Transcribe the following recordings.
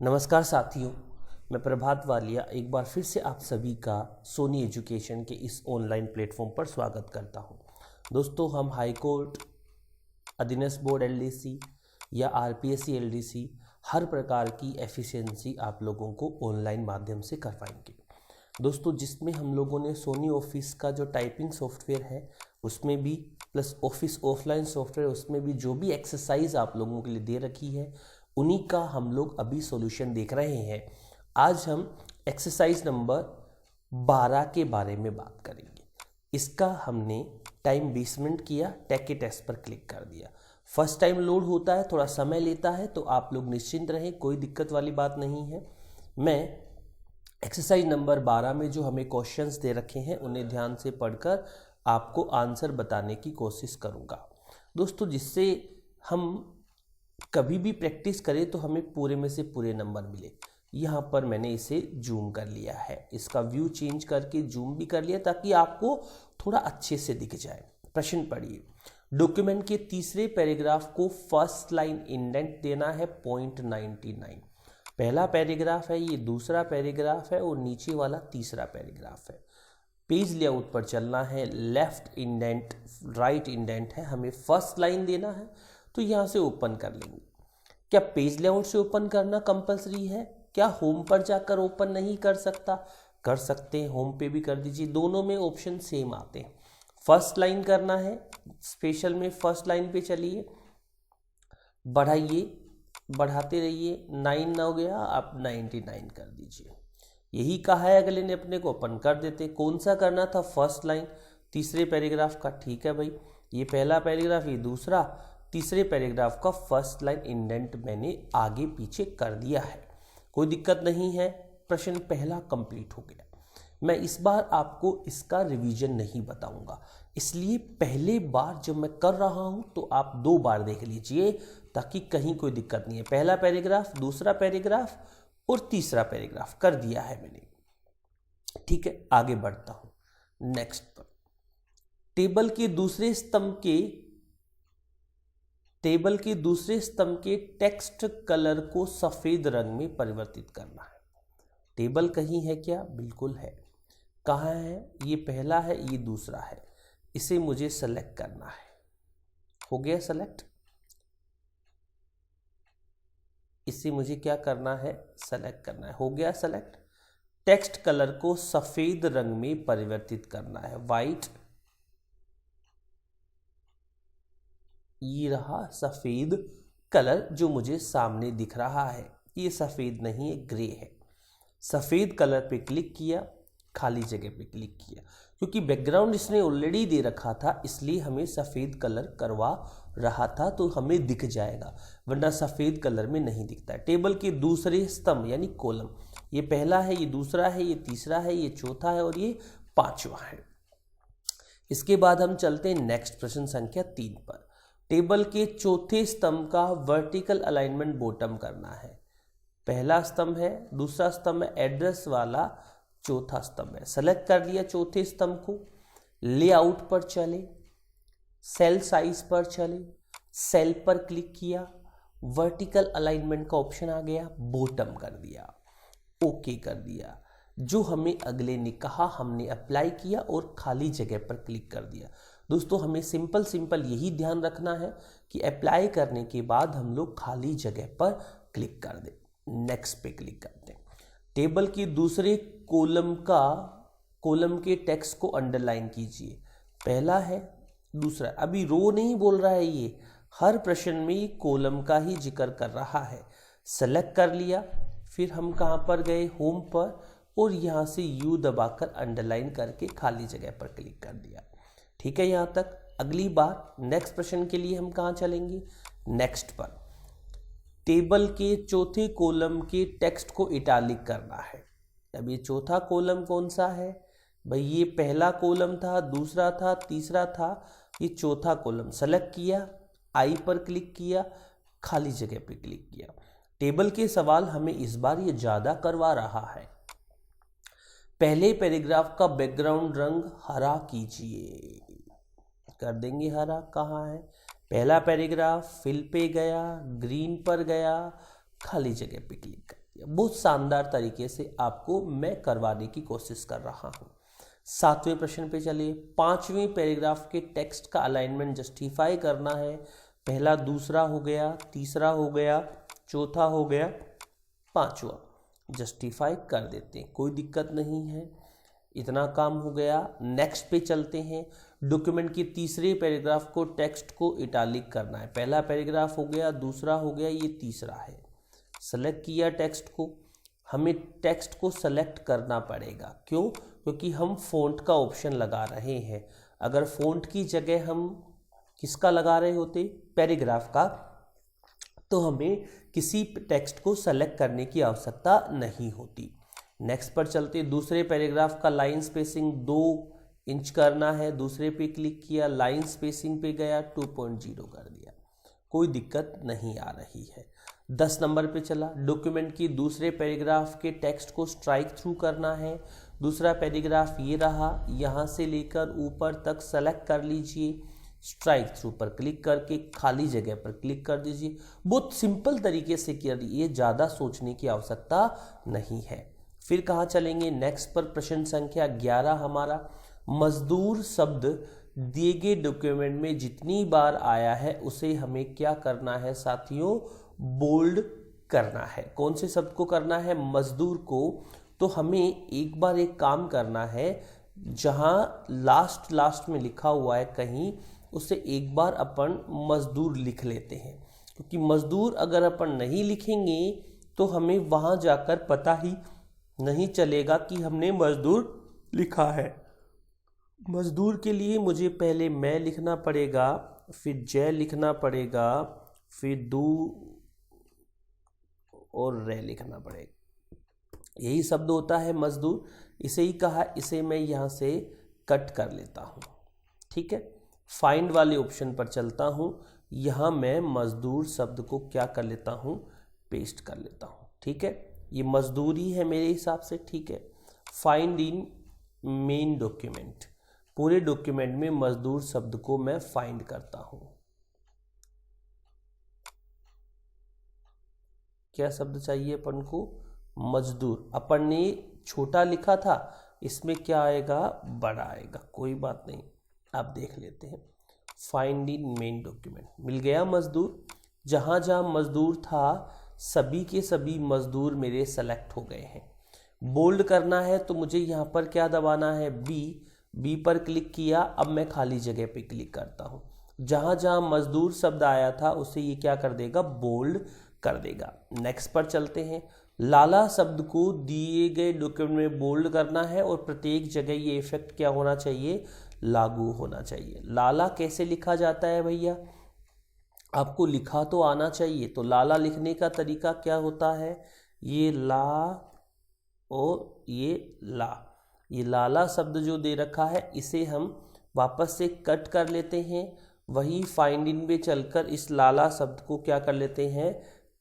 नमस्कार साथियों, मैं प्रभात वालिया एक बार फिर से आप सभी का सोनी एजुकेशन के इस ऑनलाइन प्लेटफॉर्म पर स्वागत करता हूं। दोस्तों, हम हाई कोर्ट, अधीनस्थ बोर्ड एलडीसी या आरपीएससी एलडीसी हर प्रकार की एफिशिएंसी आप लोगों को ऑनलाइन माध्यम से करवाएंगे। दोस्तों, जिसमें हम लोगों ने सोनी ऑफिस का जो टाइपिंग सॉफ्टवेयर है उसमें भी, प्लस ऑफिस ऑफलाइन सॉफ्टवेयर उसमें भी जो भी एक्सरसाइज आप लोगों के लिए दे रखी है उन्हीं का हम लोग अभी सॉल्यूशन देख रहे हैं। आज हम एक्सरसाइज नंबर 12 के बारे में बात करेंगे। इसका हमने टाइम 20 मिनट किया, टेक के टेस्ट पर क्लिक कर दिया। फर्स्ट टाइम लोड होता है, थोड़ा समय लेता है, तो आप लोग निश्चिंत रहें, कोई दिक्कत वाली बात नहीं है। मैं एक्सरसाइज नंबर 12 में जो हमें क्वेश्चंस दे रखे हैं उन्हें ध्यान से पढ़कर आपको आंसर बताने की कोशिश करूँगा। दोस्तों, जिससे हम कभी भी प्रैक्टिस करें तो हमें पूरे में से पूरे नंबर मिले। यहाँ पर मैंने इसे जूम कर लिया है, इसका व्यू चेंज करके जूम भी कर लिया ताकि आपको थोड़ा अच्छे से दिख जाए। प्रश्न पढ़िए। डॉक्यूमेंट के तीसरे पैराग्राफ को फर्स्ट लाइन इंडेंट देना है 0.99। पहला पैराग्राफ है, ये दूसरा पैराग्राफ है और नीचे वाला तीसरा पैराग्राफ है। पेज लेआउट पर चलना है, लेफ्ट इंडेंट राइट इंडेंट है, हमें फर्स्ट लाइन देना है तो यहाँ से ओपन कर लेंगे। क्या पेज लेआउट से ओपन करना कंपलसरी है? क्या होम पर जाकर ओपन नहीं कर सकता? कर सकते हैं, होम पे भी कर दीजिए, दोनों में ऑप्शन सेम आते हैं। फर्स्ट लाइन करना है, स्पेशल में फर्स्ट लाइन पे चलिए, बढ़ाइए, बढ़ाते रहिए। 9 हो गया, आप 99 कर दीजिए। यही कहा है, अगले ने अपने को ओपन कर देते। कौन सा करना था? फर्स्ट लाइन तीसरे पैराग्राफ का। ठीक है भाई, ये पहला पैराग्राफ, ये दूसरा, तीसरे पैराग्राफ का फर्स्ट लाइन इंडेंट मैंने आगे पीछे कर दिया है, कोई दिक्कत नहीं है। प्रश्न पहला कंप्लीट हो गया। मैं इस बार आपको इसका रिवीजन नहीं बताऊंगा, इसलिए पहले बार जब मैं कर रहा हूं तो आप 2 बार देख लीजिए ताकि कहीं कोई दिक्कत नहीं है। पहला पैराग्राफ, दूसरा पैराग्राफ और तीसरा पैराग्राफ कर दिया है मैंने। ठीक है, आगे बढ़ता हूं नेक्स्ट पर। टेबल के दूसरे स्तंभ के टेक्स्ट कलर को सफेद रंग में परिवर्तित करना है। टेबल कहीं है क्या? बिल्कुल है। कहाँ है? ये पहला है, ये दूसरा है। इसे मुझे सेलेक्ट करना है। हो गया सेलेक्ट। इसे मुझे क्या करना है? सेलेक्ट करना है। हो गया सेलेक्ट। टेक्स्ट कलर को सफेद रंग में परिवर्तित करना है, वाइट। ये रहा सफेद कलर जो मुझे सामने दिख रहा है। ये सफेद नहीं है, ग्रे है। सफेद कलर पे क्लिक किया, खाली जगह पे क्लिक किया, क्योंकि बैकग्राउंड इसने ऑलरेडी दे रखा था इसलिए हमें सफेद कलर करवा रहा था तो हमें दिख जाएगा, वरना सफेद कलर में नहीं दिखता है। टेबल के दूसरे स्तंभ यानी कॉलम, ये पहला है, ये दूसरा है, ये तीसरा है, ये चौथा है और ये 5वां है। इसके बाद हम चलते हैं नेक्स्ट प्रश्न संख्या 3 पर। टेबल के चौथे स्तंभ का वर्टिकल अलाइनमेंट बॉटम करना है। पहला स्तंभ है, दूसरा स्तंभ है, एड्रेस वाला चौथा स्तंभ है। सेलेक्ट कर लिया चौथे स्तंभ को। लेआउट पर चले, सेल साइज पर चले, सेल पर क्लिक किया, वर्टिकल अलाइनमेंट का ऑप्शन आ गया, बॉटम कर दिया, ओके कर दिया। जो हमें अगले ने कहा हमने अप्लाई किया और खाली जगह पर क्लिक कर दिया। दोस्तों, हमें सिंपल यही ध्यान रखना है कि अप्लाई करने के बाद हम लोग खाली जगह पर क्लिक कर दें। नेक्स्ट पे क्लिक करते हैं। टेबल के दूसरे कॉलम के टेक्स्ट को अंडरलाइन कीजिए। पहला है, दूसरा, अभी रो नहीं बोल रहा है, ये हर प्रश्न में ये कॉलम का ही जिक्र कर रहा है। सेलेक्ट कर लिया, फिर हम कहाँ पर गए? होम पर, और यहाँ से यू दबाकर अंडरलाइन करके खाली जगह पर क्लिक कर दिया। ठीक है, यहाँ तक। अगली बार नेक्स्ट प्रश्न के लिए हम कहाँ चलेंगे? नेक्स्ट पर। टेबल के चौथे कॉलम के टेक्स्ट को इटालिक करना है। अब ये चौथा कॉलम कौन सा है भाई? ये पहला कॉलम था, दूसरा था, तीसरा था, ये चौथा कॉलम। सेलेक्ट किया, आई पर क्लिक किया, खाली जगह पे क्लिक किया। टेबल के सवाल हमें इस बार ये ज्यादा करवा रहा है। पहले पैराग्राफ का बैकग्राउंड रंग हरा कीजिए। कर देंगे हरा। कहाँ है? पहला पैराग्राफ, फिल पे गया, ग्रीन पर गया, खाली जगह पे क्लिक कर। दिया। बहुत शानदार तरीके से आपको मैं करवाने की कोशिश कर रहा हूँ। 7वें प्रश्न पे चलिए। 5वें पैराग्राफ के टेक्स्ट का अलाइनमेंट जस्टिफाई करना है। पहला, दूसरा हो गया, तीसरा हो गया, चौथा हो गया, 5वां जस्टिफाई कर देते हैं, कोई दिक्कत नहीं है। इतना काम हो गया। नेक्स्ट पे चलते हैं। डॉक्यूमेंट के तीसरे पैराग्राफ को टेक्स्ट को इटालिक करना है। पहला पैराग्राफ हो गया, दूसरा हो गया, ये तीसरा है। सेलेक्ट किया टेक्स्ट को। हमें टेक्स्ट को सेलेक्ट करना पड़ेगा, क्यों? क्योंकि हम फ़ॉन्ट का ऑप्शन लगा रहे हैं। अगर फ़ॉन्ट की जगह हम किसका लगा रहे होते, पैराग्राफ का, तो हमें किसी टेक्स्ट को सेलेक्ट करने की आवश्यकता नहीं होती। नेक्स्ट पर चलते। दूसरे पैराग्राफ का लाइन स्पेसिंग 2 इंच करना है। दूसरे पे क्लिक किया, लाइन स्पेसिंग पे गया, 2.0 कर दिया, कोई दिक्कत नहीं आ रही है। 10 नंबर पे चला। डॉक्यूमेंट की दूसरे पैराग्राफ के टेक्स्ट को स्ट्राइक थ्रू करना है। दूसरा पैराग्राफ ये रहा, यहाँ से लेकर ऊपर तक सेलेक्ट कर लीजिए, स्ट्राइक थ्रू पर क्लिक करके खाली जगह पर क्लिक कर दीजिए। बहुत सिंपल तरीके से करिए, ज़्यादा सोचने की आवश्यकता नहीं है। फिर कहाँ चलेंगे? नेक्स्ट पर प्रश्न संख्या 11 हमारा। मजदूर शब्द दिए गए डॉक्यूमेंट में जितनी बार आया है उसे हमें क्या करना है साथियों? बोल्ड करना है। कौन से शब्द को करना है? मजदूर को। तो हमें एक बार एक काम करना है, जहाँ लास्ट में लिखा हुआ है कहीं, उसे एक बार अपन मजदूर लिख लेते हैं, क्योंकि मजदूर अगर अपन नहीं लिखेंगे तो हमें वहाँ जाकर पता ही नहीं चलेगा कि हमने मजदूर लिखा है। मजदूर के लिए मुझे पहले मैं लिखना पड़ेगा, फिर जय लिखना पड़ेगा, फिर दू और रे लिखना पड़ेगा। यही शब्द होता है मजदूर। इसे ही कहा, इसे मैं यहाँ से कट कर लेता हूँ। ठीक है, फाइंड वाले ऑप्शन पर चलता हूँ। यहाँ मैं मजदूर शब्द को क्या कर लेता हूँ? पेस्ट कर लेता हूँ। ठीक है, ये मजदूरी है मेरे हिसाब से। ठीक है, फाइंड इन मेन डॉक्यूमेंट, पूरे डॉक्यूमेंट में मजदूर शब्द को मैं फाइंड करता हूँ। क्या शब्द चाहिए अपन को? मजदूर। अपन ने छोटा लिखा था, इसमें क्या आएगा? बड़ा आएगा। कोई बात नहीं, आप देख लेते हैं। फाइंड इन मेन डॉक्यूमेंट, मिल गया मजदूर। जहाँ जहाँ मजदूर था सभी के सभी मजदूर मेरे सेलेक्ट हो गए हैं। बोल्ड करना है तो मुझे यहाँ पर क्या दबाना है? बी पर क्लिक किया। अब मैं खाली जगह पे क्लिक करता हूँ। जहाँ जहाँ मजदूर शब्द आया था उसे ये क्या कर देगा? बोल्ड कर देगा। नेक्स्ट पर चलते हैं। लाला शब्द को दिए गए डॉक्यूमेंट में बोल्ड करना है और प्रत्येक जगह ये इफेक्ट क्या होना चाहिए? लागू होना चाहिए। लाला कैसे लिखा जाता है भैया? आपको लिखा तो आना चाहिए। तो लाला लिखने का तरीका क्या होता है? ये ला और ये ला, ये लाला शब्द जो दे रखा है इसे हम वापस से कट कर लेते हैं। वही फाइंड इन में चलकर इस लाला शब्द को क्या कर लेते हैं?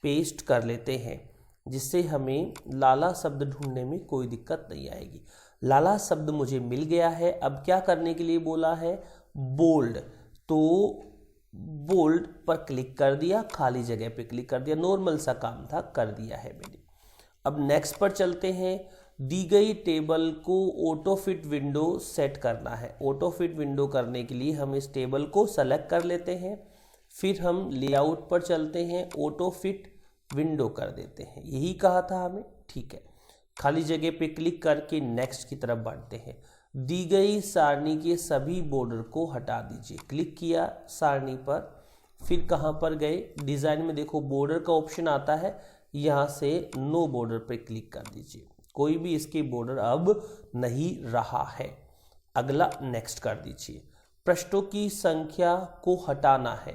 पेस्ट कर लेते हैं, जिससे हमें लाला शब्द ढूंढने में कोई दिक्कत नहीं आएगी। लाला शब्द मुझे मिल गया है। अब क्या करने के लिए बोला है? बोल्ड। तो बोल्ड पर क्लिक कर दिया, खाली जगह पे क्लिक कर दिया, नॉर्मल सा काम था, कर दिया है मैंने। अब नेक्स्ट पर चलते हैं। दी गई टेबल को ऑटो फिट विंडो सेट करना है। ऑटो फिट विंडो करने के लिए हम इस टेबल को सेलेक्ट कर लेते हैं। फिर हम लेआउट पर चलते हैं, ऑटो फिट विंडो कर देते हैं। यही कहा था हमें। ठीक है, खाली जगह पे क्लिक करके नेक्स्ट की तरफ बढ़ते हैं। दी गई सारणी के सभी बॉर्डर को हटा दीजिए। क्लिक किया सारणी पर, फिर कहाँ पर गए? डिज़ाइन में देखो बॉर्डर का ऑप्शन आता है, यहाँ से नो बॉर्डर पे क्लिक कर दीजिए। कोई भी इसके बॉर्डर अब नहीं रहा है। अगला नेक्स्ट कर दीजिए। पृष्ठों की संख्या को हटाना है।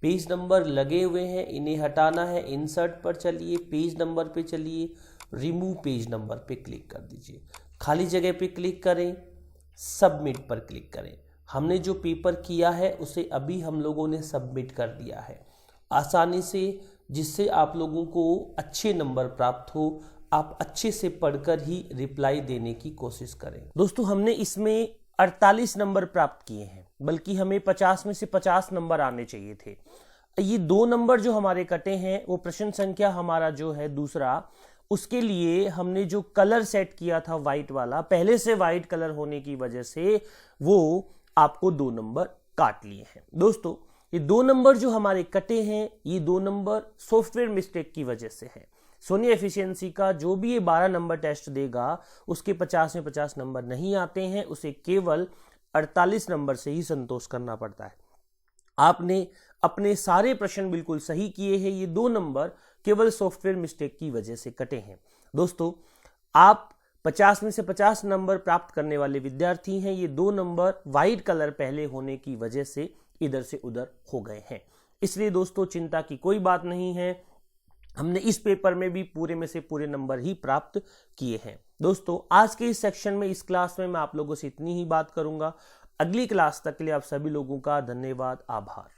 पेज नंबर लगे हुए हैं, इन्हें हटाना है। इंसर्ट पर चलिए, पेज नंबर पे चलिए, रिमूव पेज नंबर पे क्लिक कर दीजिए। खाली जगह पे क्लिक करें, सबमिट पर क्लिक करें। हमने जो पेपर किया है उसे अभी हम लोगों ने सबमिट कर दिया है आसानी से, जिससे आप लोगों को अच्छे नंबर प्राप्त हो। आप अच्छे से पढ़कर ही रिप्लाई देने की कोशिश करें। दोस्तों, हमने इसमें 48 नंबर प्राप्त किए हैं, बल्कि हमें 50 में से 50 नंबर आने चाहिए थे। ये 2 नंबर जो हमारे कटे हैं वो प्रश्न संख्या हमारा जो है दूसरा उसके लिए हमने जो कलर सेट किया था व्हाइट वाला, पहले से व्हाइट कलर होने की वजह से वो आपको 2 नंबर काट लिए हैं। दोस्तों ये 2 नंबर जो हमारे कटे हैं, ये 2 नंबर सॉफ्टवेयर मिस्टेक की वजह से है। सोनी एफिशिएंसी का जो भी ये 12 नंबर टेस्ट देगा उसके 50 में 50 नंबर नहीं आते हैं, उसे केवल 48 नंबर से ही संतोष करना पड़ता है। आपने अपने सारे प्रश्न बिल्कुल सही किए हैं, ये 2 नंबर केवल सॉफ्टवेयर मिस्टेक की वजह से कटे हैं। दोस्तों आप 50 में से 50 नंबर प्राप्त करने वाले विद्यार्थी हैं, ये 2 नंबर व्हाइट कलर पहले होने की वजह से इधर से उधर हो गए हैं। इसलिए दोस्तों चिंता की कोई बात नहीं है, हमने इस पेपर में भी पूरे में से पूरे नंबर ही प्राप्त किए हैं। दोस्तों आज के इस सेक्शन में, इस क्लास में मैं आप लोगों से इतनी ही बात करूंगा। अगली क्लास तक के लिए आप सभी लोगों का धन्यवाद, आभार।